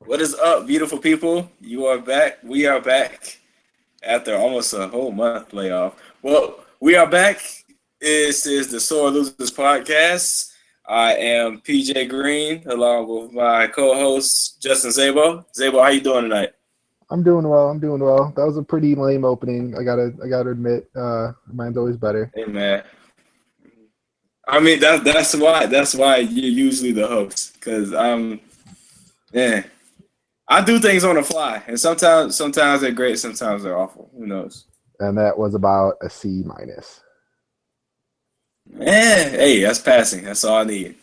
What is up, beautiful people? You are back. We are back after almost a whole month layoff. Well, we are back. This is the Sore Losers podcast. I am PJ Green along with my co-host Justin Zabo. Zabo, how you doing tonight? I'm doing well. I'm doing well. That was a pretty lame opening. I gotta admit, mine's always better. Hey man. I mean that's why you're usually the host because yeah. I do things on the fly, and sometimes they're great, sometimes they're awful. Who knows? And that was about a C minus. Hey, that's passing. That's all I need.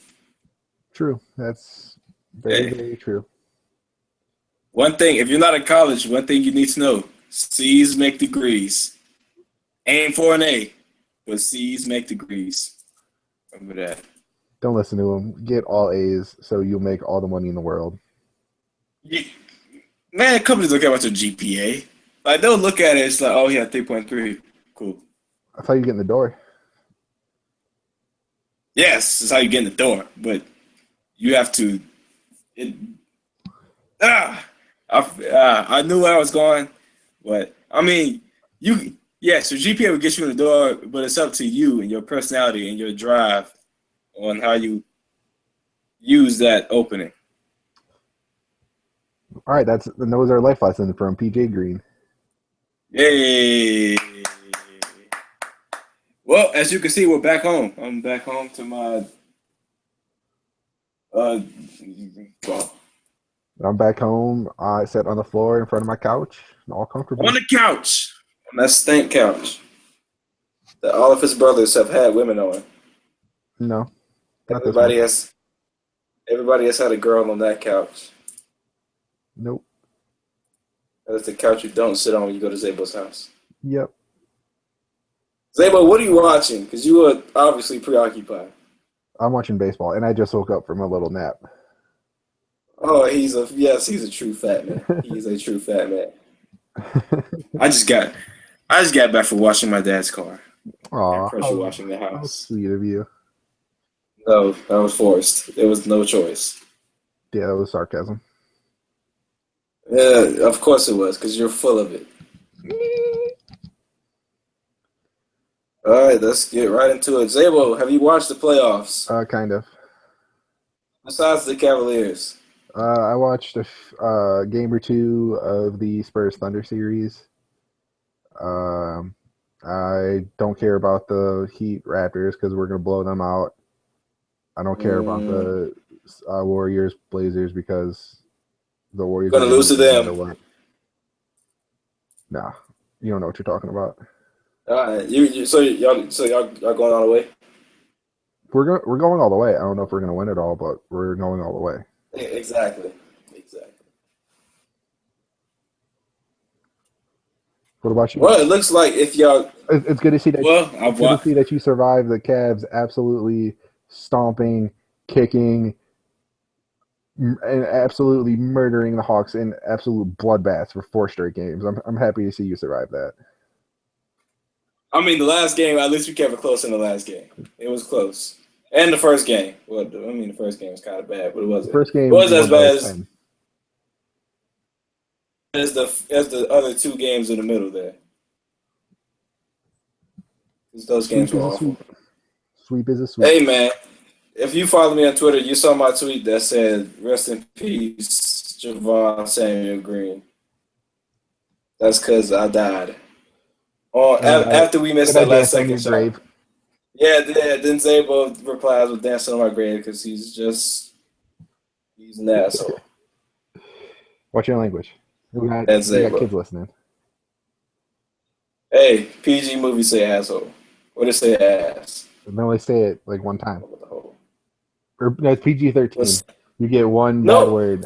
True. That's very, Hey, very true. one thing, if you're not in college, one thing you need to know: C's make degrees. Aim for an A, but C's make degrees. Remember that. Don't listen to him. Get all A's so you'll make all the money in the world. You, man, companies look at your GPA. Like they'll look at it, it's like, oh, he had 3.3. Cool. That's how you get in the door. Yes, that's how you get in the door, but you have to. It, ah, I knew where I was going, but I mean, yes, your GPA will get you in the door, but it's up to you and your personality and your drive on how you use that opening. All right, those are life lessons from PJ Green. Yay! Well, as you can see, we're back home. I'm back home to my well, I'm back home. I sat on the floor in front of my couch, all on comfortable. the couch, on that stank couch that all of his brothers have had women on. No, not this one. Everybody has everybody has had a girl on that couch. Nope. That's the couch you don't sit on when you go to Zabo's house. Yep. Zabo, what are you watching? Because you were obviously preoccupied. I'm watching baseball, and I just woke up from a little nap. Oh, he's a true fat man. He's a true fat man. I just got back from washing my dad's car and Aw, pressure washing the how house. sweet of you. No, that was forced. There was no choice. Yeah, that was sarcasm. Yeah, of course it was, because you're full of it. All right, let's get right into it. Zabo, have you watched the playoffs Kind of. besides the Cavaliers? I watched a game or two of the Spurs Thunder series. Um, I don't care about the Heat Raptors because we're gonna blow them out. I don't care about Mm, the Warriors Blazers because the Warriors are gonna gonna lose to win no matter them. what. Nah, you don't know what you're talking about. All right, y'all going all the way. We're going all the way. I don't know if we're gonna win it all, but we're going all the way. Exactly. What about you? Well, it looks like if y'all. It's good to see that. Well, It's good to see that you survived the Cavs absolutely stomping, kicking, and absolutely murdering the Hawks in absolute bloodbaths for 4 straight games. I'm happy to see you survive that. I mean, the last game, at least we kept it close in the last game. It was close. And the first game. Well, I mean, the first game was kind of bad, but it The wasn't. first It game we wasn't as won by bad 10. as the other two games in the middle there. 'Cause those games Sweep were is a awful. sweep. Sweep is a sweep. Hey, man, if you follow me on Twitter, you saw my tweet that said, rest in peace, Javon Samuel Green. That's because I died. After we missed And I that last danced on second your shot. grave. Yeah, then Zabo replies with dancing on my grave because he's an asshole. Watch your language. That's We got Zabo. kids listening. Hey, PG movies say asshole. Or they say ass. They only say it like one time. What the whole? Or no, it's PG-13. You get one bad No, word.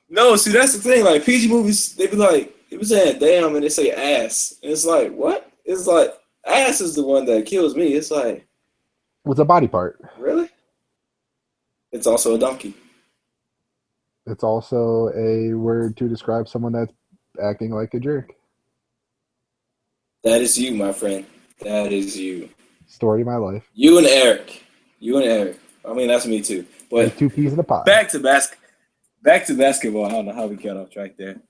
no. See, that's the thing. Like PG movies, they be saying damn and they say ass, and it's like what? It's like ass is the one that kills me. It's like What's a body part? really? It's also a donkey. It's also a word to describe someone that's acting like a jerk. That is you, my friend. That is you. Story of my life. You and Eric. You and Eric. I mean, that's me too. Like But two peas in a pod. back to basketball. back to basketball. I don't know how we got off track there.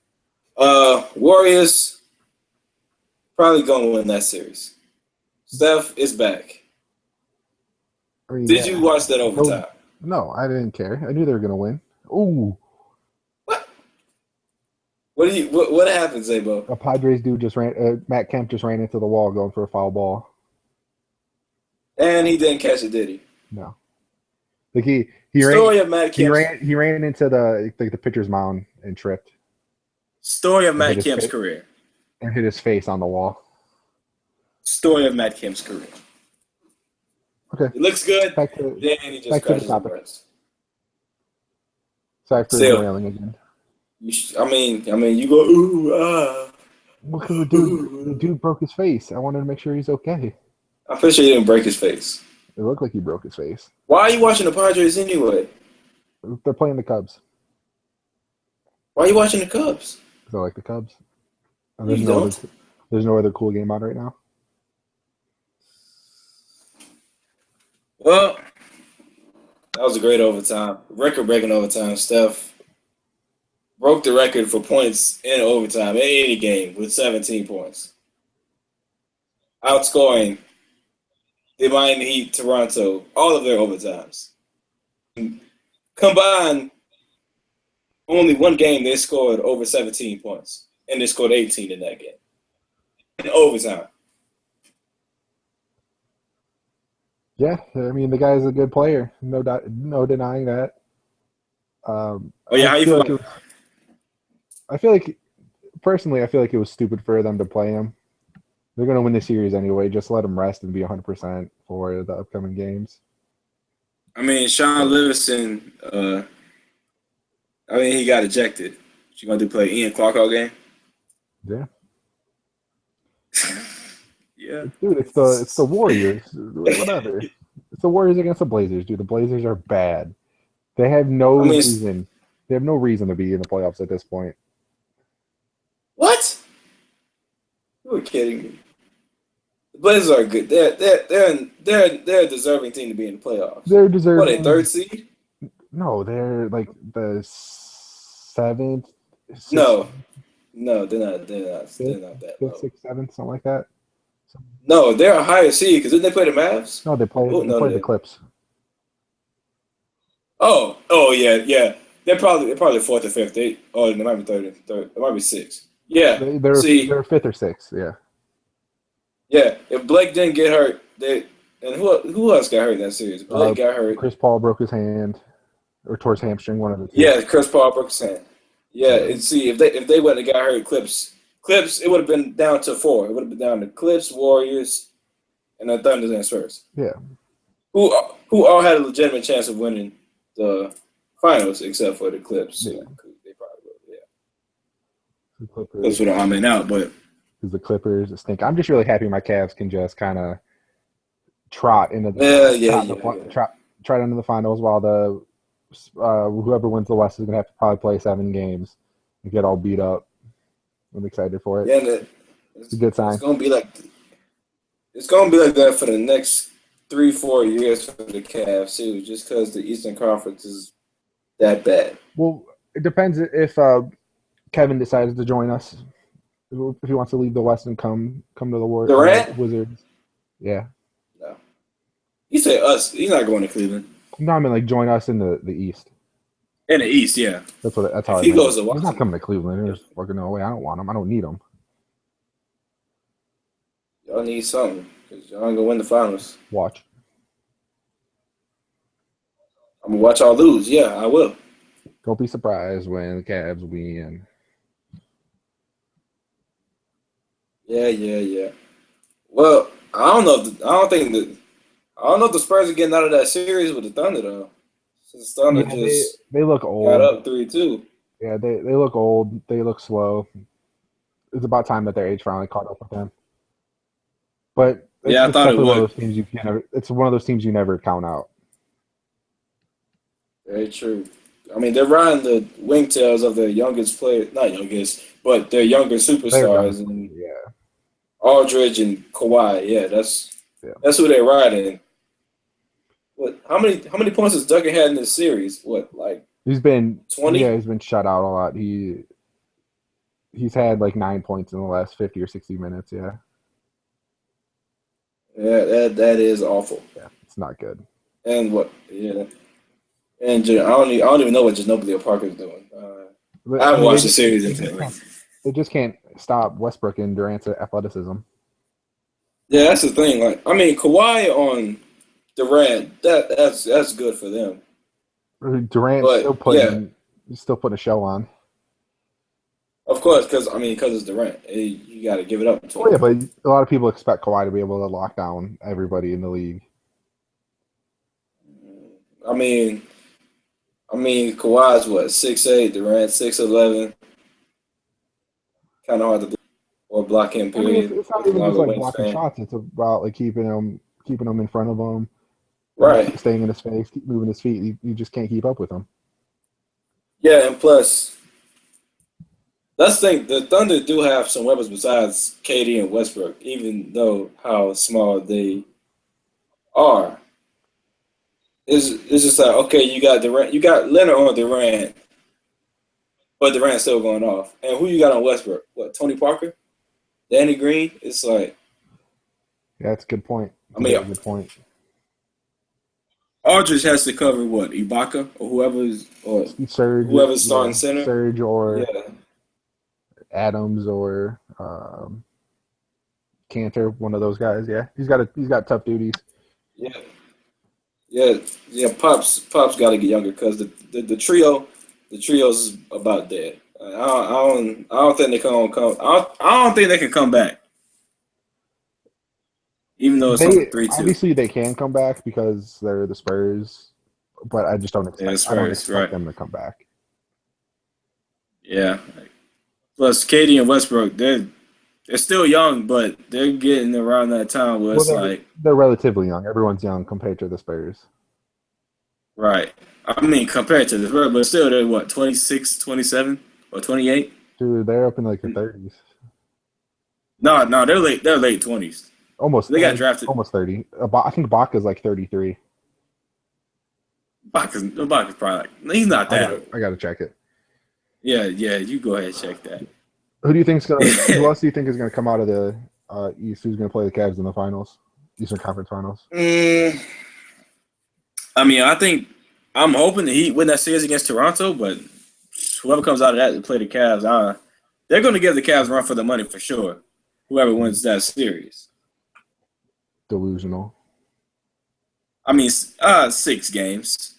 Warriors probably gonna win that series. Steph is back. I mean, Did yeah. you watch that overtime? No, I didn't care. I knew they were gonna win. Ooh, What? What happened, Zabo? a Padres dude just ran. Matt Kemp just ran into the wall going for a foul ball. And he didn't catch it, did he? No, like he Story of Matt he Kemp's ran into the pitcher's mound and tripped story of and hit Matt his Kemp's face career. and hit his face on the wall. Story of Matt Kemp's career. Okay, It looks good. back to Then he just back to the crashes and topic. burns. Sorry for Still, derailing again. I mean, you go ooh ah. Well, because the Ooh. dude broke his face. I wanted to make sure he's okay. I'm pretty sure he didn't break his face. It looked like he broke his face. Why are you watching the Padres anyway? They're playing the Cubs. Why are you watching the Cubs? Because I like the Cubs. And You don't? there's no other cool game on right now. Well, that was a great overtime. Record-breaking overtime. Steph broke the record for points in overtime in any game with 17 points. Outscoring the Miami Heat, Toronto, all of their overtimes. Combined, only one game they scored over 17 points, and they scored 18 in that game. In overtime. Yeah, I mean the guy's a good player. No denying that. Oh, yeah, how you feel? I feel like personally, I feel like it was stupid for them to play him. They're going to win the series anyway. Just let him rest and be 100% for the upcoming games. I mean, Sean Livingston, he got ejected. You going to play Ian Clark all game? Yeah. Yeah. Dude, it's the Warriors. Whatever. It's the Warriors against the Blazers, dude. The Blazers are bad. They have no reason. They have no reason to be in the playoffs at this point. What? You were kidding me. The Blazers are good. They're a deserving team to be in the playoffs. They're deserving. What, a third seed? No, they're like the seventh. No, they're not. They're not that low. Fifth, sixth, seventh, something like that. No, they're a higher seed because didn't they play the Mavs? No, they play the Clips. Oh yeah. They're probably fourth or fifth. They might be third. It might be sixth. Yeah. They're fifth or sixth. Yeah. Yeah. If Blake didn't get hurt, who else got hurt in that series? Blake got hurt. Chris Paul broke his hand or tore his hamstring. One of the two. Yeah, Chris Paul broke his hand. Yeah, and see if they wouldn't have got hurt, Clips, it would have been down to 4. It would have been down to Clips, Warriors, and the Thunder and Spurs. Yeah. Who all had a legitimate chance of winning the finals except for the Clips. Yeah. They probably would. Yeah. The Clippers. Clips would have arming out, but because the Clippers stink. I'm just really happy my Cavs can just kind of trot into trot into the finals while the whoever wins the West is gonna have to probably play 7 games and get all beat up. I'm excited for it. Yeah, it's a good sign. It's gonna be like that for the next 3-4 years for the Cavs too, just because the Eastern Conference is that bad. Well, it depends if Kevin decides to join us. If he wants to leave the West and come to the Wizards. Yeah. No. He said us. He's not going to Cleveland. No, I mean like join us in the East. In the East, yeah. That's how he goes to Washington. He's not coming to Cleveland. There's fucking no way. I don't want him. I don't need him. Y'all need something because y'all ain't gonna win the finals. Watch. I'm gonna watch y'all lose. Yeah, I will. Don't be surprised when the Cavs win. Yeah. Well, I don't know if the Spurs are getting out of that series with the Thunder though. Since Thunder they look old. Got up 3-2. Yeah, they look old. They look slow. It's about time that their age finally caught up with them. But I thought it would. One of those teams it's one of those teams you never count out. Very true. I mean, they're riding the wingtails of their youngest player, not youngest, but their younger superstars, and Aldridge and Kawhi. Yeah, that's who they're riding. What? How many points has Duncan had in this series? What, like He's been 20? he's been shut out a lot. He's had like 9 points in the last 50 or 60 minutes. Yeah, Yeah, that is awful. yeah, it's not good. And what? Yeah. And I don't even know what Ginobili Parker's doing. I But I haven't mean, watched the series intently. they just can't stop Westbrook and Durant's athleticism. Yeah, that's the thing. Like, I mean, Kawhi on Durant, that's good for them. Durant's But yeah, still putting a show on. of course, because it's Durant, you got to give it up to Oh him. yeah, but a lot of people expect Kawhi to be able to lock down everybody in the league. I mean, Kawhi's what 6'8", Durant 6'11". Kind of hard to do or block him. I mean, Period it's not with a even just longer like blocking wingspan. shots. It's about like keeping him in front of him, Right. staying in his face, keep moving his feet. You just can't keep up with him. Yeah, and plus, that's the thing. The Thunder do have some weapons besides KD and Westbrook, even though how small they are. It's just like, okay, you got Durant, you got Leonard on Durant, but Durant's still going off. And who you got on Westbrook? What, Tony Parker? Danny Green? It's like, Yeah, that's a good point. I It's a mean, very good point. Aldridge has to cover what, Ibaka or Surge, whoever's starting yeah, center. Surge or Yeah, Adams or Cantor, one of those guys. Yeah, he's got tough duties. yeah, yeah, yeah. Pops got to get younger because the trio's about dead. I don't think they can come. I don't think they can come back, even though it's only They 3-2. obviously they can come back because they're the Spurs, but Yeah, I don't Spurs, expect right? them to come back. Yeah. Plus, Katie and Westbrook, they're still young, but they're getting around that time where Well, it's like, they're relatively young. Everyone's young compared to the Spurs. right. I mean, compared to the Spurs, but still, they're what, 26, 27, or 28? Dude, they're up in like the 30s, No, they're late. They're late 20s. almost They got drafted. almost 30. I think Baca's like 33. Ibaka's probably like, he's not that old. I gotta check it. Yeah, yeah, you go ahead and check that. Who else do you think is gonna come out of the East? Who's gonna play the Cavs in the finals, Eastern Conference Finals? Mm, I mean, I'm hoping the Heat win that series against Toronto, but whoever comes out of that to play the Cavs, they're going to give the Cavs a run for the money for sure. Whoever wins that series. Delusional. I mean, 6 games.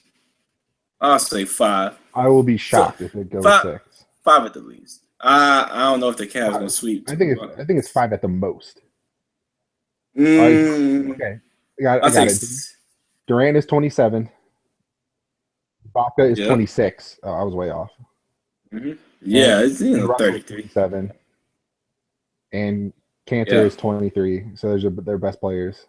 I'll say 5. I will be So shocked if it goes five, 6. 5 at the least. I don't know if the Cavs are going to sweep. I think it's 5 at the most. Mm, Okay, I I got think. it. Durant is 27. Baca is Yeah. 26. Oh, I was way off. Mm-hmm. Yeah, it's And Russell is 33. 27. And Cantor Yeah. is 23. So those are their best players.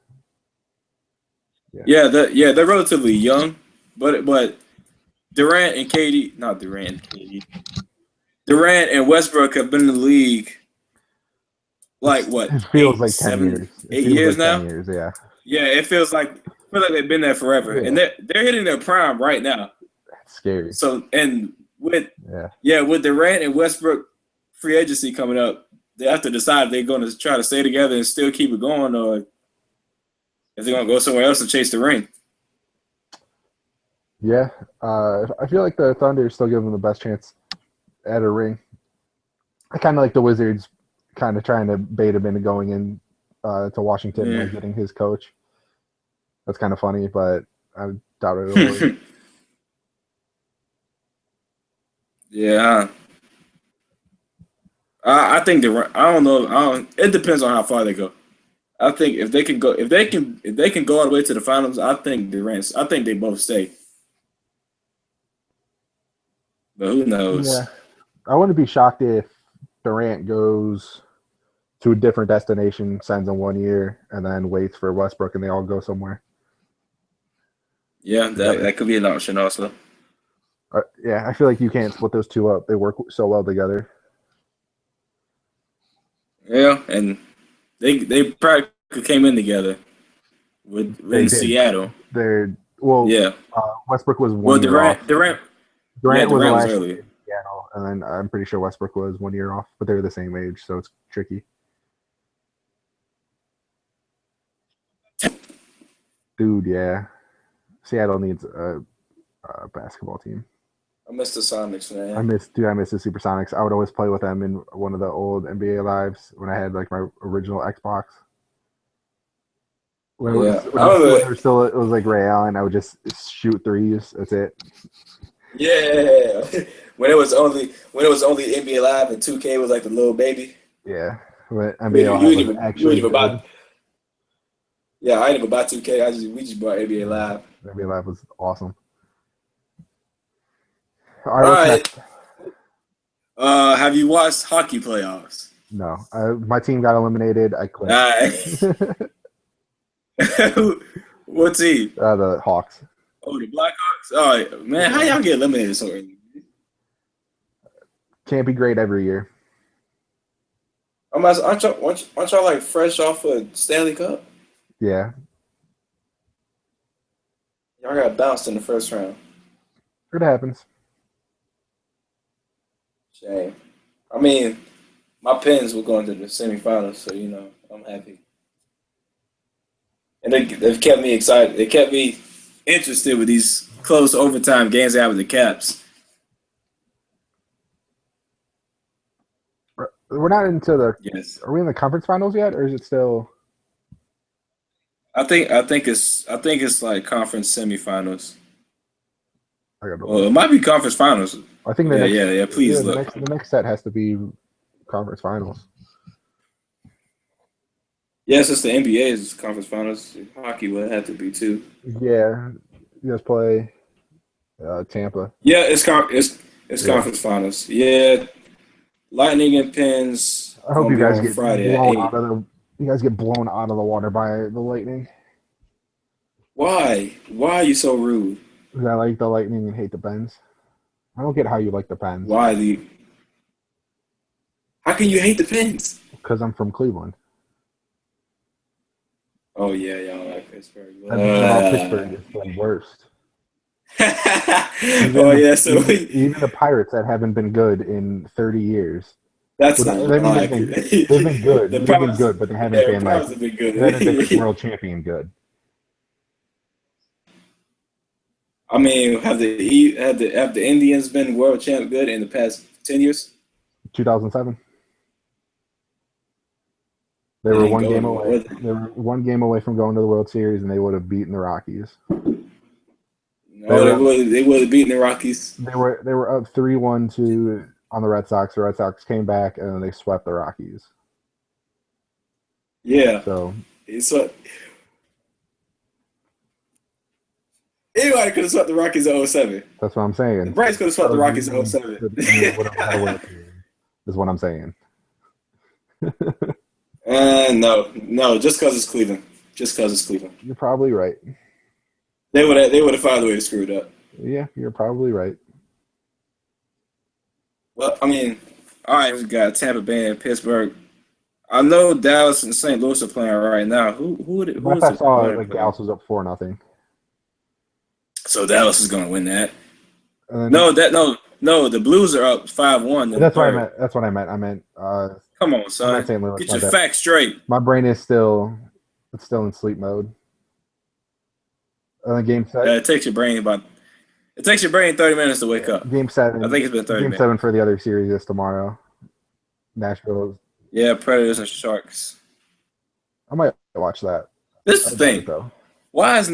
They're relatively young, but Durant and Katie, not Durant and Katie, Durant and Westbrook have been in the league like what It feels like 10 7, years. It 8 feels years like 10 now. years, yeah. Yeah, it feels like they've been there forever, and Yeah, they're hitting their prime right now. that's scary. So and Yeah. with Durant and Westbrook free agency coming up, they have to decide if they're going to try to stay together and still keep it going, or if they're going to go somewhere else and chase the ring. Yeah. I feel like the Thunder still give them the best chance at a ring. I kind of like the Wizards kind of trying to bait him into going in to Washington and Yeah. like getting his coach. That's kind of funny, but I doubt it'll work. Yeah, I think I don't know. It depends on how far they go. I think if they can go all the way to the finals, I think I think they both stay. But who knows? Yeah. I wouldn't be shocked if Durant goes to a different destination, signs in 1 year, and then waits for Westbrook and they all go somewhere Yeah, together. that could be an option also. Yeah, I feel like you can't split those two up. They work so well together. Yeah, and they practically came in together They in did. Seattle. They're Yeah. Westbrook was Well, 1 year off. Durant. Yeah, Durant was the Durant was last year early. in Seattle, and then I'm pretty sure Westbrook was 1 year off, but they're the same age, so it's tricky. Dude, yeah. Seattle needs a basketball team. I miss the Sonics, I man. miss, dude. I miss the Supersonics. I would always play with them in one of the old NBA lives when I had like my original Xbox. Yeah, I When remember. it was still, it was like Ray Allen. I would just shoot threes. That's it. Yeah, when it was only NBA Live and 2K was like the little baby. Yeah, but NBA Live was You actually ain't even good. buy. Yeah, I ain't even buy 2K. We just bought NBA Yeah, Live. NBA Live was awesome. All right, All what's right. next? Have you watched hockey playoffs? No, my team got eliminated. I All quit. right. What team? The Hawks. Oh, the Blackhawks. All right, man. How Yeah, y'all get eliminated so early? can't be great every year. Aren't y'all like fresh off a Stanley Cup? Yeah, Y'all got bounced in the first round. it happens. Shame. I mean, my Pens will go into the semifinals, so I'm happy. And they've kept me excited. They kept me interested with these close overtime games they have with the Caps. We're not into the. Yes, Are we in the conference finals yet, or is it still? I think it's like conference semifinals. I gotta Well, look. it might be conference finals. I think the Yeah, next. yeah, yeah. Yeah, Please the look. next set has to be conference finals. Yes, it's the NBA's conference finals. Hockey would have to be too. Yeah, you guys play Tampa. Yeah, it's Yeah, conference finals. Yeah, Lightning and Pens I hope gonna you be guys on get Friday at blown out 8. of the. You guys get blown out of the water by the Lightning. Why? Why are you so rude? 'Cause I like the Lightning and hate the Pens. I don't get how you like the Pens. Why the? How can you hate the Pens? Because I'm from Cleveland. Oh yeah, y'all like Pittsburgh. Everything about Pittsburgh is the worst. Oh yeah, so Even the Pirates that haven't been good in 30 years. that's Well, a I mean, lie. they've been good. The They've been Pirates, good, but yeah, the Pirates have been they haven't been like good. world champion good. I mean, have the Indians been world champ good in the past 10 years? 2007, they They were didn't one go game anywhere away. with it. They were one game away from going to the World Series, and they would have beaten the Rockies. They No, were up, they would have beaten the Rockies. they were up 3-1 to on the Red Sox. The Red Sox came back, and then they swept the Rockies. Yeah, So it's anybody could have swept the Rockies in '07. that's what I'm The saying. Braves could have swept the Because Rockies in '07. we would have had a World Series. Is what I'm saying. And no, just because it's Cleveland. Just because it's Cleveland. You're probably right. They would have found a way to screw it up. Yeah, you're probably right. Well, I mean, all right, we got Tampa Bay and Pittsburgh. I know Dallas and St. Louis are playing right now. Who Last is I the saw, winner like playing? Dallas was up 4-0, So Dallas is going to win that. and then No. The Blues are up 5-1 in the that's what I third. meant. That's what I meant. Come on, I meant son. St. Louis. Get My your bad. facts straight. My brain is still in sleep mode. And then It takes your brain 30 minutes to wake yeah, up. game I seven, think it's been 30 game minutes. seven for the other series is tomorrow. Nashville. Yeah, Predators and Sharks. I might watch that. This is I the doubt it thing. though. Why is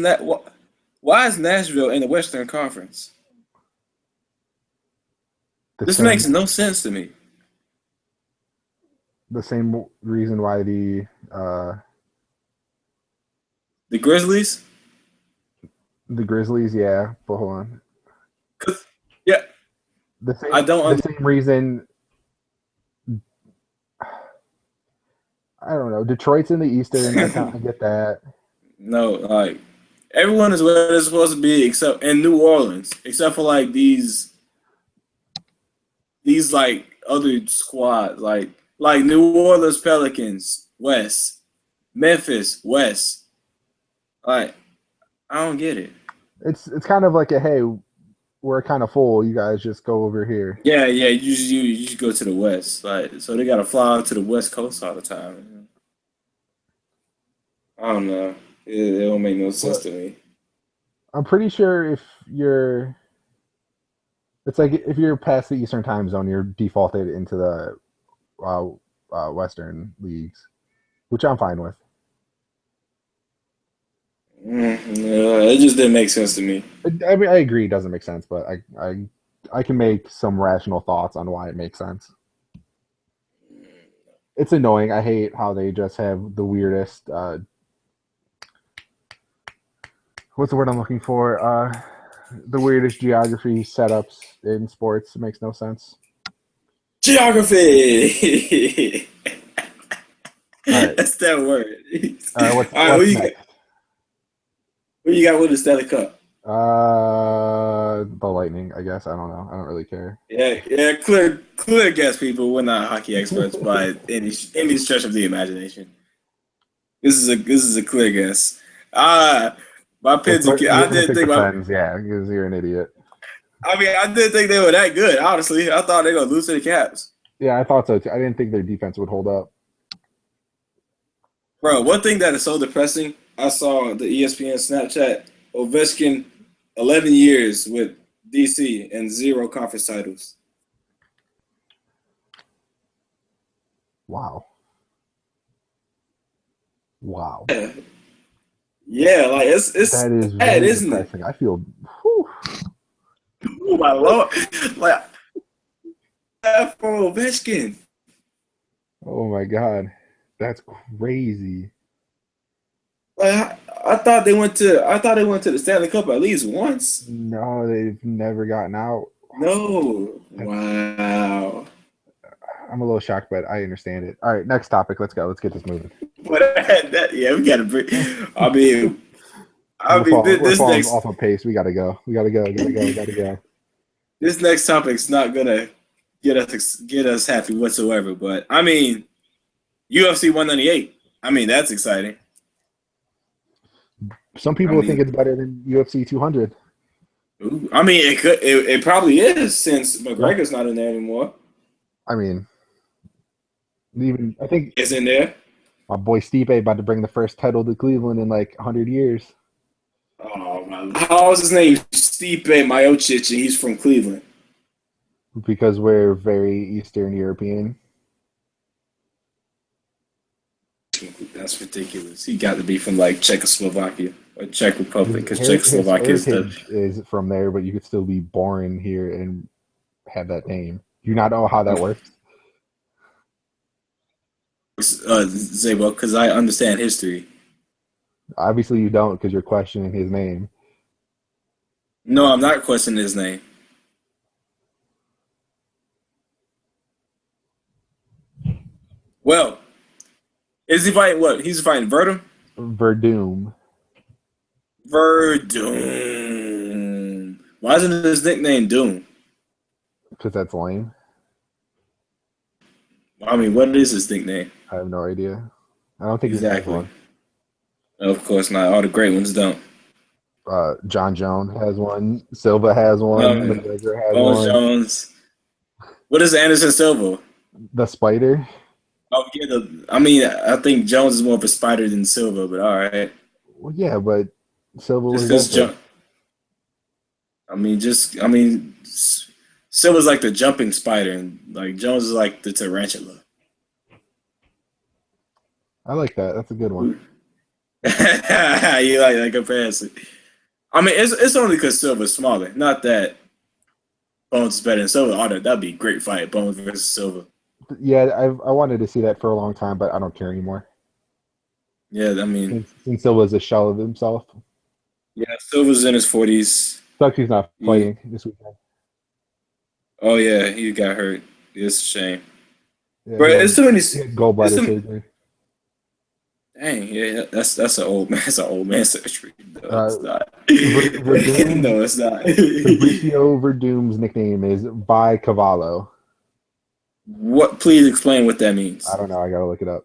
Nashville in the Western Conference? The This same makes no sense to me. the same reason why The Grizzlies? the Grizzlies. Yeah, but hold on. 'Cause- yeah, I don't The same reason. I don't know. Detroit's in the Eastern. I get that. No, like everyone is where they're supposed to be except in New Orleans, except for like these like other squads, like New Orleans Pelicans West, Memphis West. Like I don't get it. It's kind of like a hey, we're kind of full. You guys just go over here. Yeah, yeah. You just go to the west, like so they gotta fly out to the west coast all the time. I don't know. It don't make no sense But to me. I'm pretty sure if you're, it's like if you're past the Eastern time zone, you're defaulted into the uh, Western leagues, which I'm fine with. No, it just didn't make sense to me. I mean, I agree it doesn't make sense, but I can make some rational thoughts on why it makes sense. It's annoying. I hate how they just have the weirdest. What's the word I'm looking for? The weirdest geography setups in sports. It makes no sense. Geography. All right, That's that word. all right. All right, What's next? what you got with the Stanley Cup? The Lightning. I guess I don't know. I don't really care. Yeah, yeah, clear guess, people. We're not hockey experts by any stretch of the imagination. This is a clear guess. Uh my Pens. I Even if didn't it think my. depends, yeah, because you're an idiot. I mean, I didn't think they were that good. Honestly, I thought they were gonna lose to the Caps. Yeah, I thought so too. I didn't think their defense would hold up. Bro, one thing that is so depressing. I saw the ESPN Snapchat. Ovechkin, 11 years with DC and zero conference titles. Wow, wow, Yeah, yeah, like it's that is bad, very isn't it? depressing. I feel, whew, Oh my lord! Like for Ovechkin. oh my god, that's crazy. Like I thought they went to the Stanley Cup at least once. No, they've never gotten out. No. That's, Wow. I'm a little shocked, but I understand it. All right, next topic. Let's go. Let's get this moving. But yeah, we gotta bring. I mean, We're this falling next off of pace. We gotta go. We gotta go. Gotta go. Gotta go. this next topic's not gonna get us happy whatsoever. But I mean, UFC 198. I mean, that's exciting. Some I people think mean, it's better than UFC 200. ooh, I mean, it probably is since Yeah, McGregor's not in there anymore. I mean, even I think Is in there. my boy Stipe about to bring the first title to Cleveland in like 100 years Oh my! How's his name? Stipe Miocic, and he's from Cleveland. because we're very Eastern European. That's ridiculous. He got to be from like Czechoslovakia or Czech Republic because His Czechoslovakia is the. heritage is from there, but you could still be born here and have that name. Do you not know how that works? Zabo, because I understand history. Obviously, you don't because you're questioning his name. No, I'm not questioning his name. Well, is he fighting what? He's fighting Verdum? Verdum, Verdum. Why isn't his nickname Doom? because that's lame. I mean, what is his nickname? I have no idea. I don't think he has Exactly. one. Of course not. All the great ones don't. John Jones has one. Silva has one. No, McGregor has Bones one. Jones. What is Anderson Silva? The Spider. Oh, yeah, I mean, I think Jones is more of a spider than Silva, but all right. Well, yeah, but Silva Just was because also. I mean, Silva's like the jumping spider, and like Jones is like the tarantula. I like that. That's a good one. You like that comparison? I mean, it's only because Silva's smaller. Not that Bones is better than Silva. Oh, that'd be a great fight, Bones versus Silva. Yeah, I wanted to see that for a long time, but I don't care anymore. Yeah, I mean, Since Silva's a shell of himself. yeah, Silva's in his 40s. Sucks he's not He, fighting this weekend. oh yeah, he got hurt. It's a shame, Yeah, but it's too many. he had It's gallbladder too, surgery. dang, yeah, that's an old man. That's an old man surgery. No, Uh, it's not. Verdum, No, it's not. Fabricio Verdum's nickname is Vi Cavallo. What? Please explain what that means. I don't know. I gotta look it up.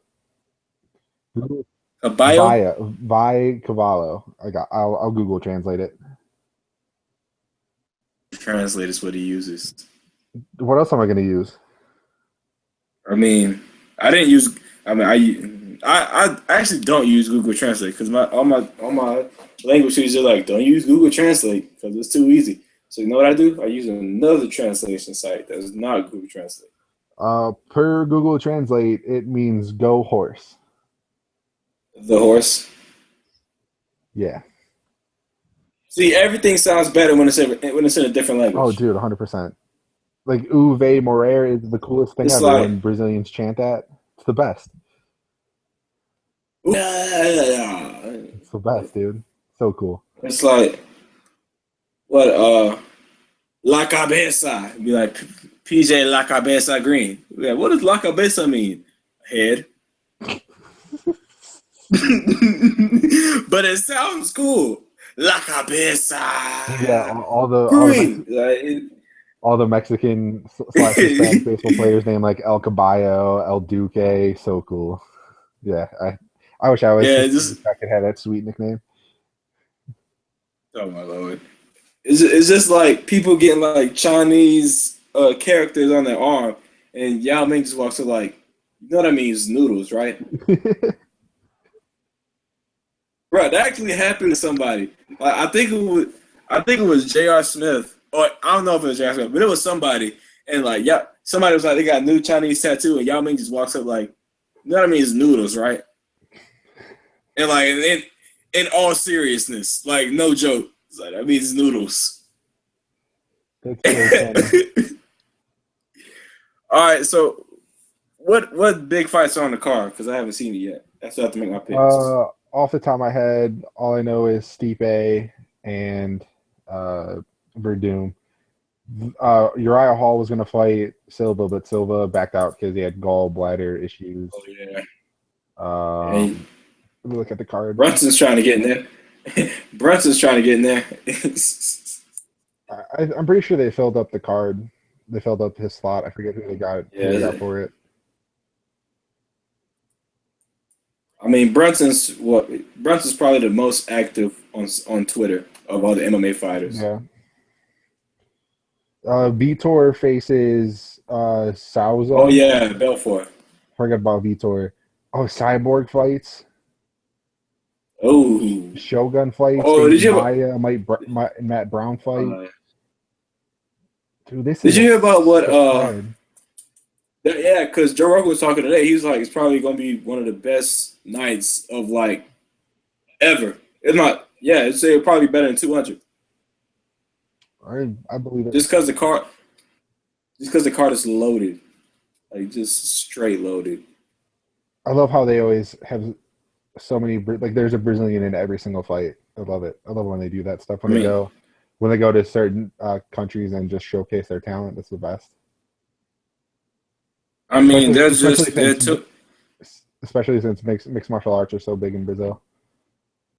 A bio? Vi Cavallo. I'll Google translate it. Translate is what he uses. What else am I going to use? I mean, I didn't use. I mean, I actually don't use Google Translate because all my language teachers are like, don't use Google Translate because it's too easy. So you know what I do? I use another translation site that's not Google Translate. Per Google Translate, it means go horse. The horse. Yeah. See, everything sounds better when it's in a different Oh, language. dude, 100%. Like Uve Morer is the coolest thing It's ever like, when Brazilians chant that. It's the best. It's the best, dude. So cool. it's like what La Cabeza. Be like PJ La Cabeza Green. Yeah, what does La Cabeza mean? Head. But it sounds cool. La Yeah, Cabeza all the Green. all the Mexican slash Hispanic baseball players named like El Caballo, El Duque. So cool. Yeah, I wish I was Yeah, Hispanic. just I could have that sweet nickname. oh my lord. It's just like people getting like Chinese characters on their arm, and Yao Ming just walks up like, you know what I mean? It's noodles, right? Bro, that actually happened to somebody. Like I think it was J.R. Smith, or I don't know if it was J.R. Smith, but it was somebody, and like yeah, somebody was like they got a new Chinese tattoo, and Yao Ming just walks up like, you know what I mean? It's noodles, right? And like in all seriousness, like no joke, it's like that means noodles. That's so funny. All right, so what big fights are on the card? Because I haven't seen it yet. That's why I have to make my picks. Off the top of my head, all I know is Stipe and Verdum. Uriah Hall was going to fight Silva, but Silva backed out because he had gallbladder issues. Oh yeah. And Um, let me look at the card. Brunson's trying to get in there. Brunson's trying to get in there. I'm pretty sure they filled up the card. They filled up his slot. I forget who they got Yeah. for it. I mean Brunson's probably the most active on Twitter of all the MMA fighters. Yeah. Vitor faces Oh Souza. yeah, Belfort. Forget about Vitor. Oh, Cyborg fights. Oh. Shogun fights. Oh, Dave Maya, Matt Brown fight. uh, Dude, this did is you a hear about what sick card. yeah, because Joe Rogan was talking today. He was like, it's probably gonna be one of the best nights of like ever. It's not. Yeah, it'd probably be better than 200. I believe it. Just because the card is loaded, like just straight loaded. I love how they always have so many. Like, there's a Brazilian in every single fight. I love it. I love when they do that stuff. I mean, When they go to certain countries and just showcase their talent. That's the best. Especially, there's especially just there since took. especially since mixed martial arts are so big in Brazil.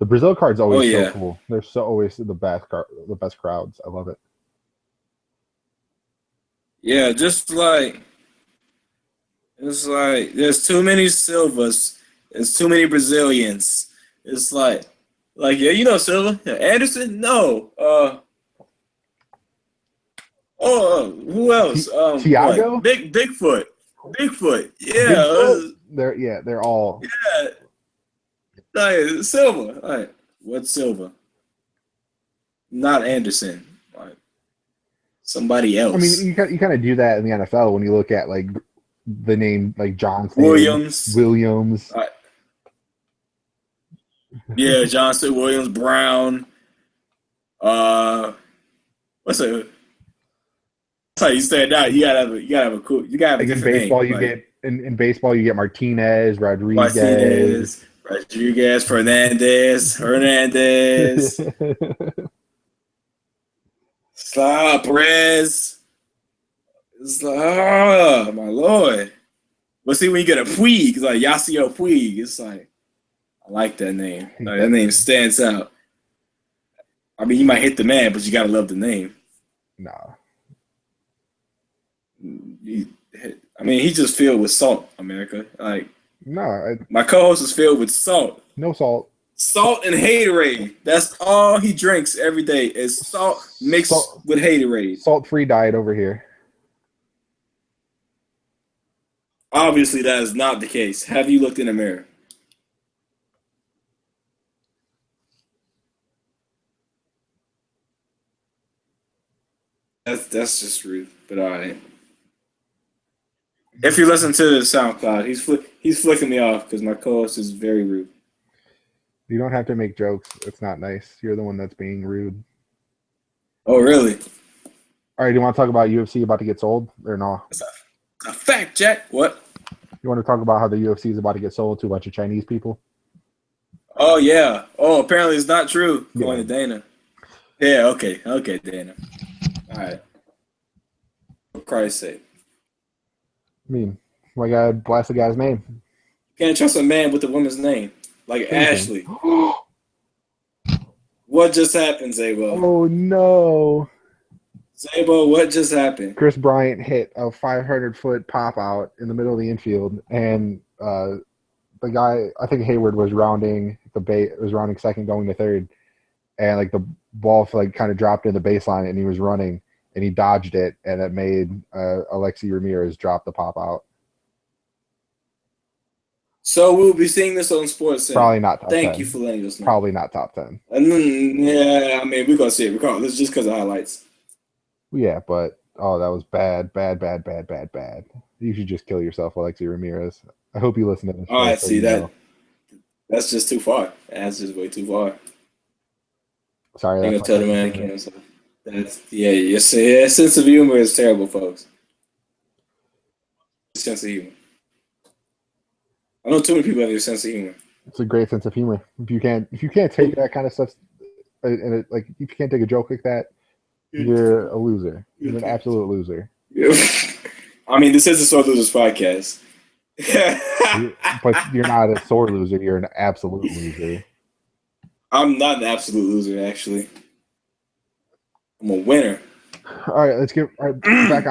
The Brazil card's Oh always so yeah, cool. They're so always the best crowds. I love it. yeah. Just like it's like there's too many Silvas. There's too many Brazilians. It's like yeah, you know Silva, yeah, Anderson. No, who else? What? Tiago, Bigfoot. Yeah, Bigfoot. They're all. yeah. Like Silva. Like what Silva? Not Anderson. Like somebody I mean, else. you kind of do that in the NFL when you look at like the name like Johnson, Williams. Williams. Yeah, Johnson, Williams, Brown. What's it? That's how you say it now. You gotta have a Like in different name. baseball, you Like get in baseball you get Martinez, Rodriguez. Rodriguez, Hernandez, Perez. It's like, oh my lord. But see, when you get a Puig, it's like Yasiel Puig. It's like I like that name. Like, that name stands out. I mean, you might hit the man, but you gotta love the name. Nah, I mean, he's just filled with salt, America. Like no, my co-host is filled with salt. no salt. Salt and haterade. That's all he drinks every day is salt mixed Salt, with haterade. salt-free diet over here. Obviously, that is not the case. Have you looked in the mirror? That's just rude. But all right. If you listen to the SoundCloud, he's flicking me off because my co-host is very rude. You don't have to make jokes. It's not nice. You're the one that's being rude. Oh, really? All right, do you want to talk about UFC about to get sold or no? That's a fact, Jack. What? You want to talk about how the UFC is about to get sold to a bunch of Chinese people? Oh, yeah. Oh, apparently it's not true, according Yeah. to Dana. Yeah, okay. Okay, Dana. All right. For Christ's sake. I mean, my God, blast the guy's name. You can't trust a man with a woman's name. Like Sure you can. Ashley. What just happened, Zabo? Oh no! Zabo, what just happened? Chris Bryant hit a 500-foot pop out in the middle of the infield, and the guy, I think Hayward, was rounding second, going to third, and like the ball like kind of dropped in the baseline, and he was running, and he dodged it, and it made Alexi Ramirez drop the pop out. So we'll be seeing this on Sports Center. Probably not top 10. Thank you for letting us know. Probably not top 10. And then, yeah, I mean, we're going to see it regardless just because of highlights. Yeah, but that was bad. You should just kill yourself, Alexi Ramirez. I hope you listen to this. All right, see that. That's just too far. That's just way too far. Sorry, I'm that's gonna tell the man cancer. That's your sense of humor is terrible, folks. Sense of humor. I know too many people have your sense of humor. It's a great sense of humor. If you can't take that kind of stuff, and like if you can't take a joke like that, you're a loser. You're an absolute loser. I mean, this is a Sore Losers podcast. But you're not a sore loser. You're an absolute loser. I'm not an absolute loser, actually. I'm a winner. All right, let's get back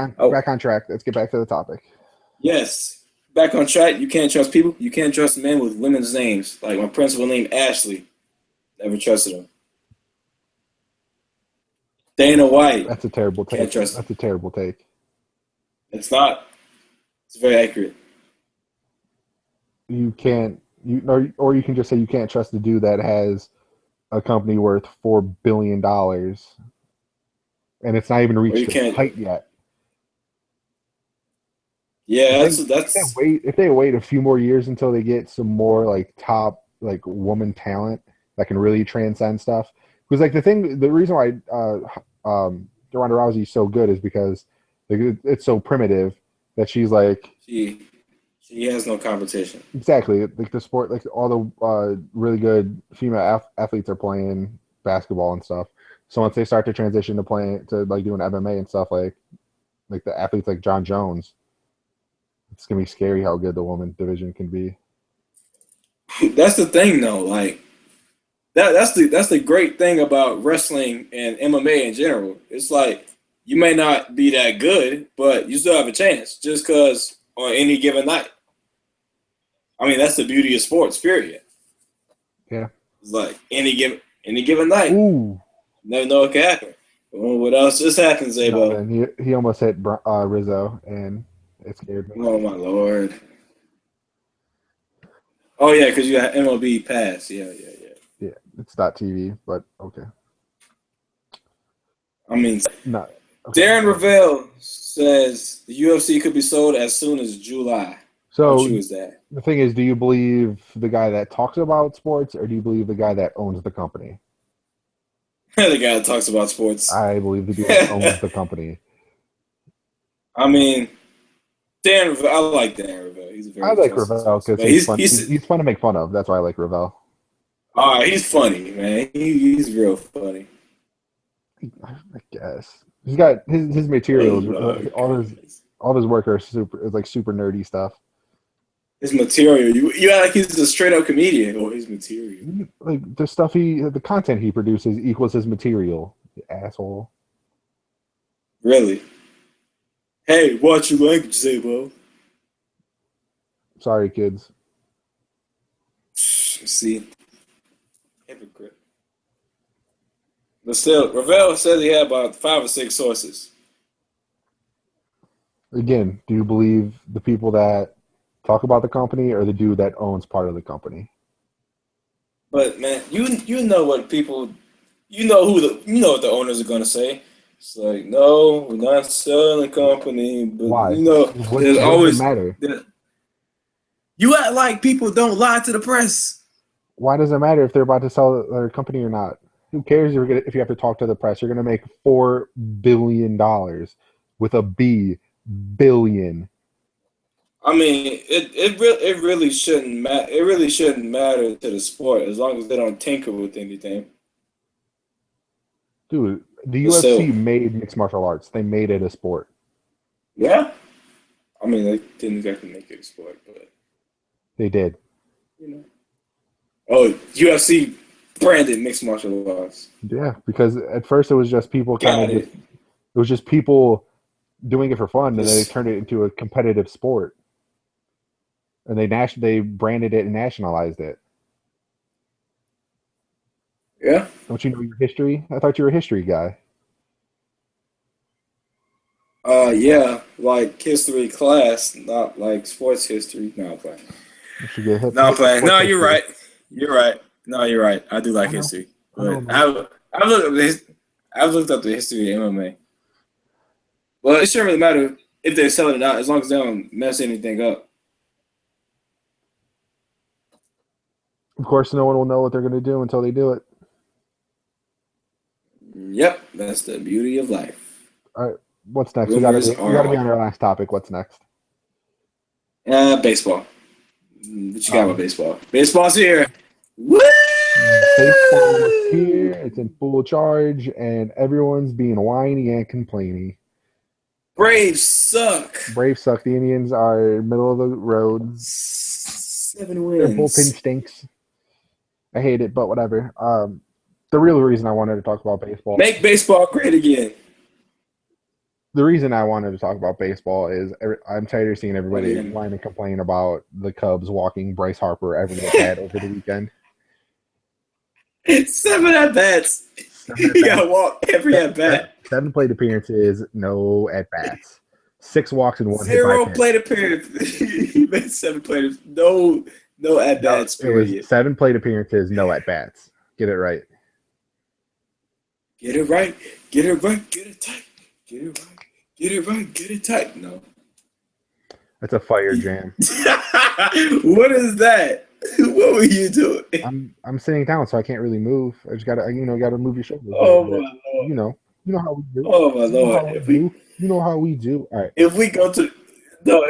on track. Let's get back to the topic. Yes, back on track. You can't trust people. You can't trust men with women's names. Like my principal named Ashley. Never trusted him. Dana White. That's a terrible take. Can't trust him. That's a terrible take. It's not. It's very accurate. You can't. Or you can just say you can't trust the dude that has a company worth $4 billion, and it's not even reached its height yet. Yeah, if they wait a few more years until they get some more like top like woman talent that can really transcend stuff. Because like the reason why Ronda Rousey is so good is because like, it's so primitive that she's like she has no competition. Exactly, like the sport, like all the really good female athletes are playing basketball and stuff. So once they start to transition to like doing MMA and stuff, like the athletes like John Jones, it's gonna be scary how good the woman division can be. That's the thing, though. Like that's the great thing about wrestling and MMA in general. It's like you may not be that good, but you still have a chance just because on any given night. I mean, that's the beauty of sports. Period. Yeah. It's like any given night. Ooh. Never know what can happen. What else just happened, Zabo? No, he almost hit Rizzo, and it scared me. Oh my lord! Oh yeah, because you got MLB Pass. Yeah. Yeah, it's not TV, but okay. I mean, no. Okay. Darren Ravel says the UFC could be sold as soon as July. So how true is that? The thing is, do you believe the guy that talks about sports, or do you believe the guy that owns the company? The guy that talks about sports. I believe the dude that owns the company. I mean, Dan Ravel, I like Dan Ravel. He's a very I like Ravel because he's fun. He's fun to make fun of. That's why I like Ravel. All right, he's funny, man. He's real funny. I guess he's got his materials. All his work are super nerdy stuff. His material, you act like he's a straight up comedian, or his material. Like the content he produces equals his material. You asshole. Really? Hey, watch your language, Zabo. Sorry, kids. See, Hypocrite. But still, Ravel says he had about 5 or 6 sources. Again, do you believe the people that talk about the company or the dude that owns part of the company? But man, you know what people, you know what the owners are gonna say. It's like, no, we're not selling the company, but Why? there's What does it always matter? you act like people don't lie to the press. Why does it matter if they're about to sell their company or not? Who cares if you have to talk to the press? You're going to make $4 billion with a B, billion. I mean, it really shouldn't matter. It really shouldn't matter to the sport as long as they don't tinker with anything. Dude, the But UFC still, made mixed martial arts. They made it a sport. yeah. I mean, they didn't exactly make it a sport, but They did. you know. Oh, UFC branded mixed martial arts. Yeah, because at first it was just people kind of Got just, it. it was just people doing it for fun, and then they Just turned it into a competitive sport. And they branded it and nationalized it. yeah. Don't you know your history? I thought you were a history guy. Yeah, like history class, not like sports history. No, I'm playing. You should get No, I'm hit with playing. sports No, you're history. right. You're right. No, you're right. I do like I know. history, I know, but man. I've looked up I've looked up the history of MMA. Well, it shouldn't really matter if they sell it or not, as long as they don't mess anything up. Of course, no one will know what they're going to do until they do it. Yep, that's the beauty of life. All right, what's next? Rumors We are got to be all on our last topic. What's next? baseball. What you got about Um, baseball? Baseball's here. Woo! Baseball is here. It's in full charge, and everyone's being whiny and complaining. Braves suck. Braves suck. The Indians are middle of the road. 7 Their bullpen wins. stinks. I hate it, but whatever. The real reason I wanted to talk about baseball. Make baseball great again. The reason I wanted to talk about baseball is I'm tired of seeing What everybody again? whine and complain about the Cubs walking Bryce Harper every at bat over the weekend. 7 at bats. 7 at You bats, gotta walk every at bat. 7 plate appearances, no at bats. 6 walks and 1 hit by 0 pitch. plate appearance. He made 7 plate. No at No, bats. it was Period. 7 plate appearances, no at bats. Get it right. Get it right. Get it right. Get it tight. Get it right. Get it right. Get it tight. No. That's a fire jam. What is that? What were you doing? I'm sitting down, so I can't really move. I just gotta move your shoulders a little Oh bit. my lord. You know how we do. Oh my You know lord. how we do. You know how we do. All right. If we go to no,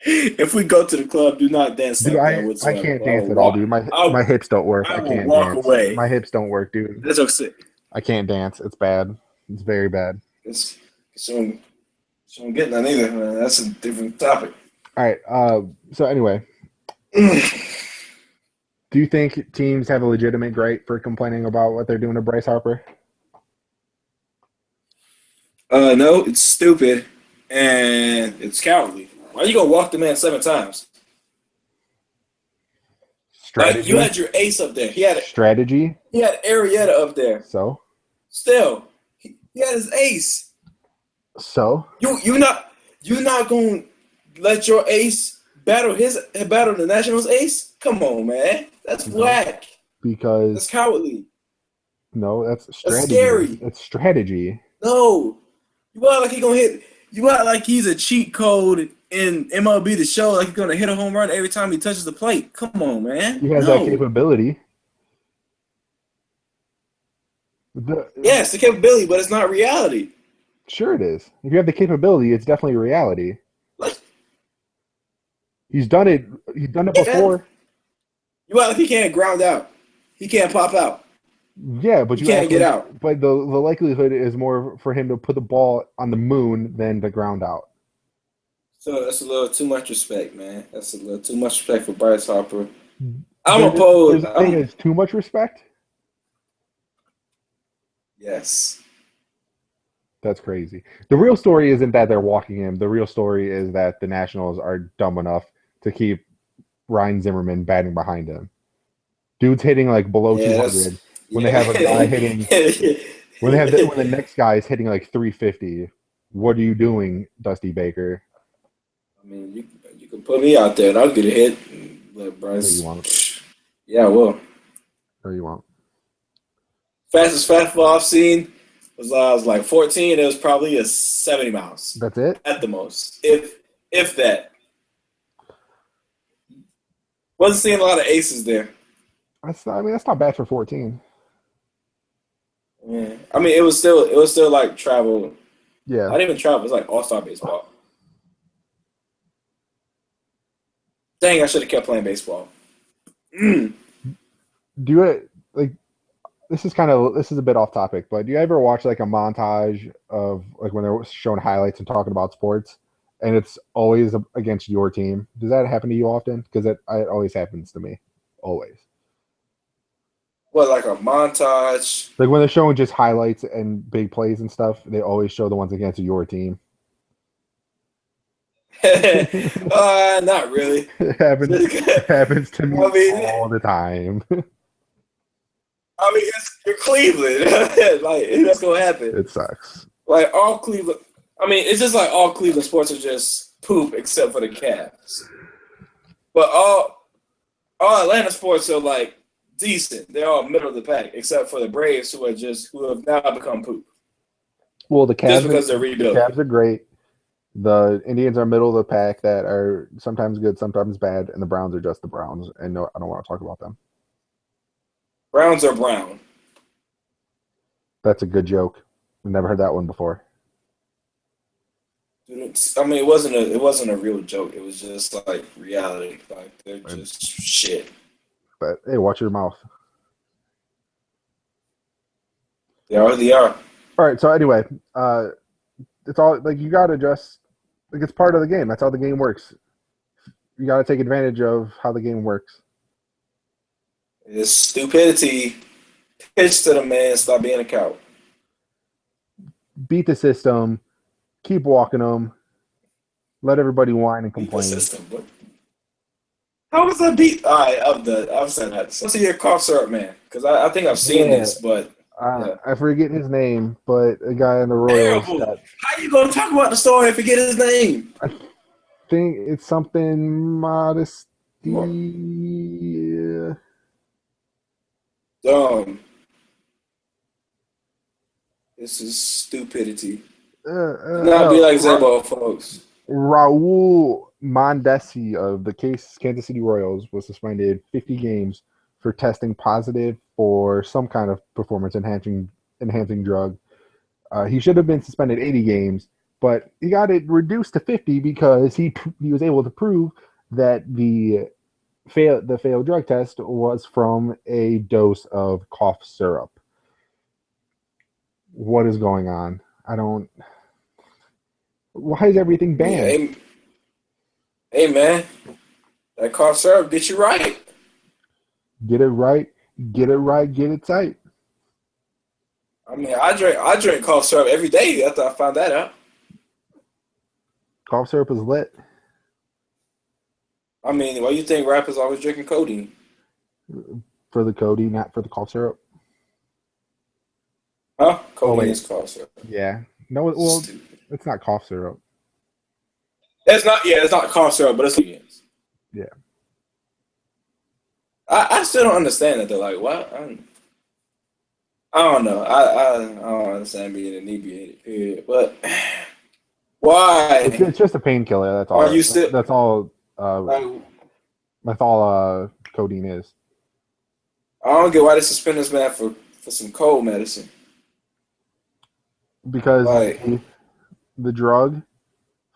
if we go to the club, do not dance Dude, like that I whatsoever. can't I dance will at all, walk. dude. My I, hips don't work. I I will can't walk dance. away. My hips don't work, dude. That's okay. I can't dance. It's bad. It's very bad. It's so I'm getting that either. Man. That's a different topic. All right. So anyway, do you think teams have a legitimate right for complaining about what they're doing to Bryce Harper? No, it's stupid and it's cowardly. Why are you gonna walk the man 7 times? Like you Strategy. had your ace up there. Strategy. He had Arietta up there. So. Still, he had his ace. So. You not gonna let your ace battle the Nationals ace? Come on, man. That's No. whack. That's Because cowardly. no, that's That's strategy. scary. It's strategy. No. You act like he gonna hit. You act like he's a cheat code in MLB The Show, like he's gonna hit a home run every time he touches the plate. Come on, man. He has that No. capability. Yes, the capability, but it's not reality. Sure, it is. If you have the capability, it's definitely reality. Like, He's done it. He's done it yeah, before. you act like he can't ground out. He can't pop out. Yeah, but He you can't act get like, out. but the likelihood is more for him to put the ball on the moon than the ground out. So that's a little too much respect, man. That's a little too much respect for Bryce Harper. I'm There's opposed. a thing as too much respect. Yes. That's crazy. The real story isn't that they're walking him. The real story is that the Nationals are dumb enough to keep Ryan Zimmerman batting behind him. Dude's hitting like below Yeah, that's 200 when they yeah. have a guy hitting when the next guy is hitting like 350. What are you doing, Dusty Baker? I mean, you can put me out there and I'll get a hit. But No, you Bryce, won't. yeah, well, No, you won't. fastest fastball I've seen was I was like 14. It was probably a 70 miles That's it. at the most, if that. Wasn't seeing a lot of aces there. I mean, that's not bad for 14. Yeah, I mean it was still like travel. Yeah. Not even travel. It was like all star baseball. Dang, I should have kept playing baseball. Mm. Do it like this is a bit off topic, but do you ever watch like a montage of like when they're showing highlights and talking about sports, and it's always against your team? Does that happen to you often? Because it always happens to me, always. What, like a montage? Like when they're showing just highlights and big plays and stuff, they always show the ones against your team. Not really. It happens. I It happens to me mean, all the time. you're Cleveland. Like, that's gonna happen. It sucks. Like all Cleveland. I mean, it's just like all Cleveland sports are just poop except for the Cavs. But all Atlanta sports are like decent. They're all middle of the pack, except for the Braves, who have now become poop Well, just because they're The rebuilding. Cavs are great. The Indians are middle of the pack that are sometimes good, sometimes bad, and the Browns are just the Browns. And no, I don't want to talk about them. Browns are brown. That's a good joke. I've never heard that one before. I mean, it wasn't a real joke. It was just like reality. Like they're And- just shit. But hey, watch your mouth. They already are. All right. So anyway, it's all like you got to just like it's part of the game. That's how the game works. You got to take advantage of how the game works. It's stupidity. Pitch to the man. Stop being a coward. Beat the system. Keep walking them. Let everybody whine and Beat the complain. system. But how was that beat? All right, I'm saying that. So to your cough syrup man, because I think I've seen Yeah, this, but yeah, I forget his name, but a guy in the Royals terrible. got. How you gonna talk about the story and forget his name? I think it's something modesty. Dumb. This is stupidity. Do not be like Zebo, folks. Raul Mondesi of the Kansas City Royals was suspended 50 games for testing positive for some kind of performance enhancing drug. He should have been suspended 80 games, but he got it reduced to 50 because he was able to prove that the failed drug test was from a dose of cough syrup. What is going on? I don't. Why is everything Yeah, banned? hey man, that cough syrup get you right. Get it right, get it right, get it tight. I mean, I drink cough syrup every day after I found that out. Cough syrup is lit I mean, why you think rappers always drinking codeine? for the codeine, not for the cough syrup. Huh? Oh Codeine wait, is cough syrup. yeah. No, well, Stupid. it's not cough syrup. It's not. Yeah, it's not cough syrup, but it's codeine. Yeah, I still don't understand it. They're like, what? I don't know. I don't understand being inebriated. Period. But why it's just a painkiller. That's are all. you still That's all. like? That's all. Codeine is I don't get why they suspend this man for some cold medicine. because Like the drug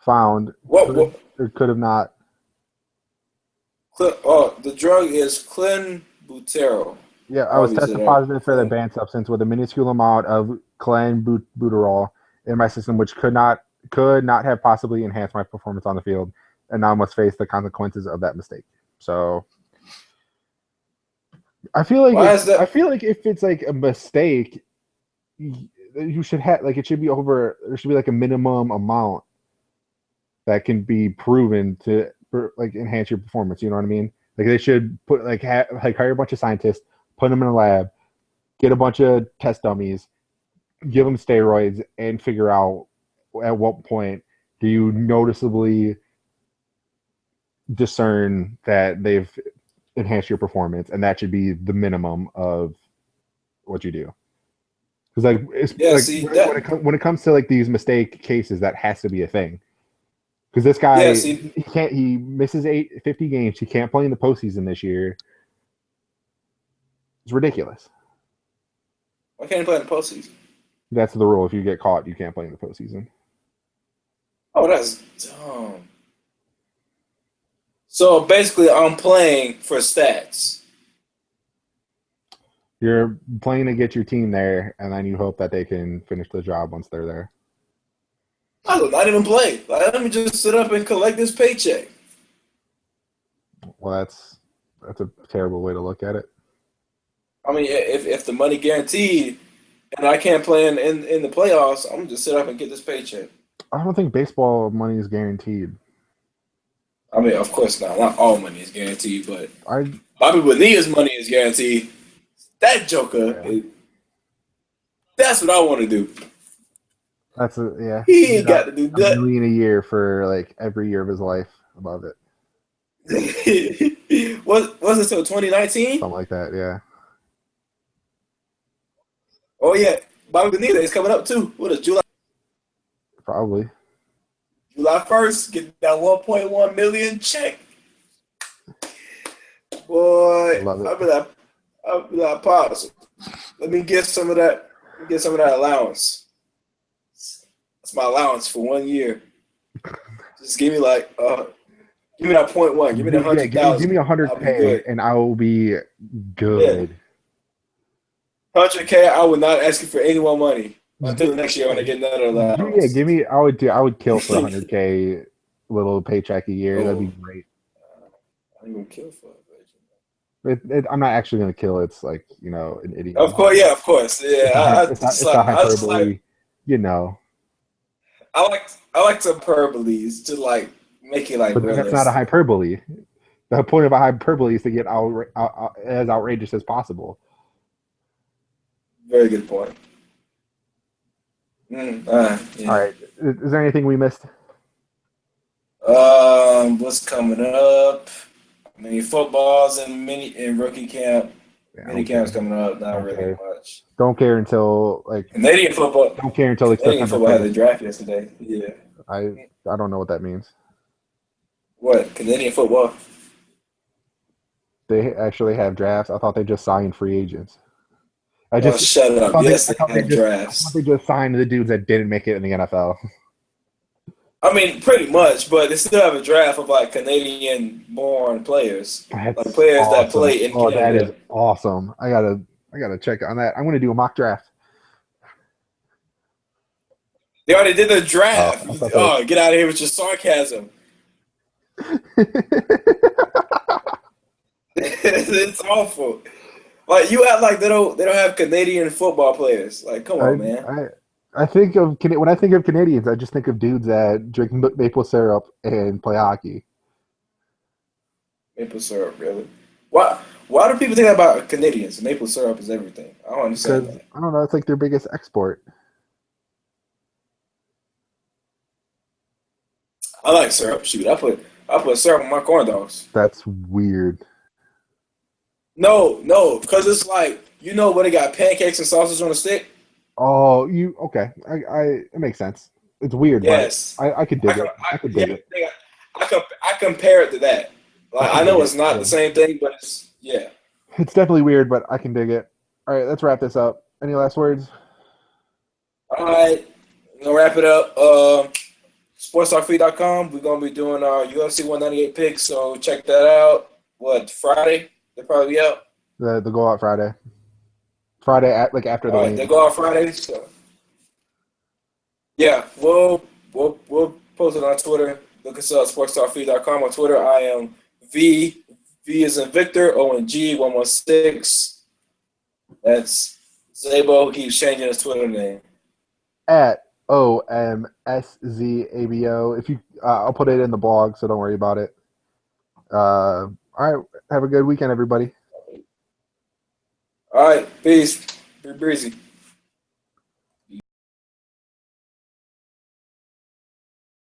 found what? could What? or could have not. Oh, the drug is clenbuterol. Yeah, I was Obviously, tested that positive for the banned substance with a minuscule amount of clenbuterol in my system, which could not have possibly enhanced my performance on the field, and now must face the consequences of that mistake. So why is I that? feel like if it's like a mistake, you should have like it should be over. There should be like a minimum amount that can be proven to like enhance your performance. You know what I mean? Like they should put hire a bunch of scientists, put them in a lab, get a bunch of test dummies, give them steroids, and figure out at what point do you noticeably discern that they've enhanced your performance, and that should be the minimum of what you do. Because it's Yeah, like see that. when it comes to like these mistake cases, that has to be a thing. Because this Yeah, guy, see, he misses 50 games. He can't play in the postseason this year. It's ridiculous. why can't he play in the postseason? That's the rule. If you get caught, you can't play in the postseason. Oh, that's dumb. So basically, I'm playing for stats. You're playing to get your team there, and then you hope that they can finish the job once they're there. I will not even play. Like, let me just sit up and collect this paycheck. Well, that's a terrible way to look at it. I mean, if the money guaranteed and I can't play in the playoffs, I'm gonna just sit up and get this paycheck. I don't think baseball money is guaranteed. I mean, of course not. Not all money is guaranteed, but I Bobby Bonilla's money is guaranteed. That Joker, yeah. that's what I want to do. Yeah. He ain't got to do $1 that. million a year for like every year of his life. Above it, was it till 2019? something like that. Yeah, Oh yeah, Bobby Bonilla is coming up too. What is probably. July 1st? Get that 1.1 million check, boy. Love it. I'll be like, pause. Let me get some of that. Get some of that allowance. That's my allowance for 1 year. Just give me give me that 0.1. Give me the 100,000. Give me $100K and I will be good. Yeah. 100K. I would not ask you for any more money until next year when I get another allowance. Yeah, I would kill for $100K little paycheck a year. That'd be great. I'm gonna kill for it. I'm not actually gonna kill. It's like an idiot. Of course, yeah, of course, yeah. It's not hyperbole. I like some hyperboles to like make it like. But that's not a hyperbole. The point of a hyperbole is to get as outrageous as possible. Very good point. Yeah. All right. Is there anything we missed? What's coming up? Footballs and rookie camp. Yeah, Mini camp's coming up. Not really much. Don't care until Canadian football. Don't care until Canadian football had the draft yesterday. Yeah. I don't know what that means. What Canadian football? They actually have drafts. I thought they just signed free agents. Shut up. Yes, they have drafts. I thought they just signed the dudes that didn't make it in the NFL. I mean, pretty much, but they still have a draft of Canadian-born players, players awesome. That play in Canada. That is awesome! I gotta check on that. I'm gonna do a mock draft. They already did the draft. Get out of here with your sarcasm. It's awful. You act like they don't have Canadian football players. Come on, man. I think when I think of Canadians, I just think of dudes that drink maple syrup and play hockey. Maple syrup, really? Why do people think about Canadians? Maple syrup is everything. I don't understand that. I don't know. It's like their biggest export. I like syrup. Shoot, I put syrup on my corn dogs. That's weird. No, because it's when they got pancakes and sausage on a stick. Oh, okay? It makes sense. It's weird, yes. But I could dig it. I could dig it. I compare it to that. I know it's not the same thing, but it's It's definitely weird, but I can dig it. All right, let's wrap this up. Any last words? All right, we're gonna wrap it up. SportsTalkFree.com. We're gonna be doing our UFC 198 picks, so check that out. Friday? They'll probably be out. They'll go out Friday. Friday after the game. They go out Friday. So yeah, we'll post it on Twitter. Look us up sportstalkfree.com on Twitter. I am V is in Victor, ONG116. That's Zabo, who keeps changing his Twitter name. At OMSZABO. If you I'll put it in the blog, so don't worry about it. All right. Have a good weekend, everybody. All right, peace. Be breezy.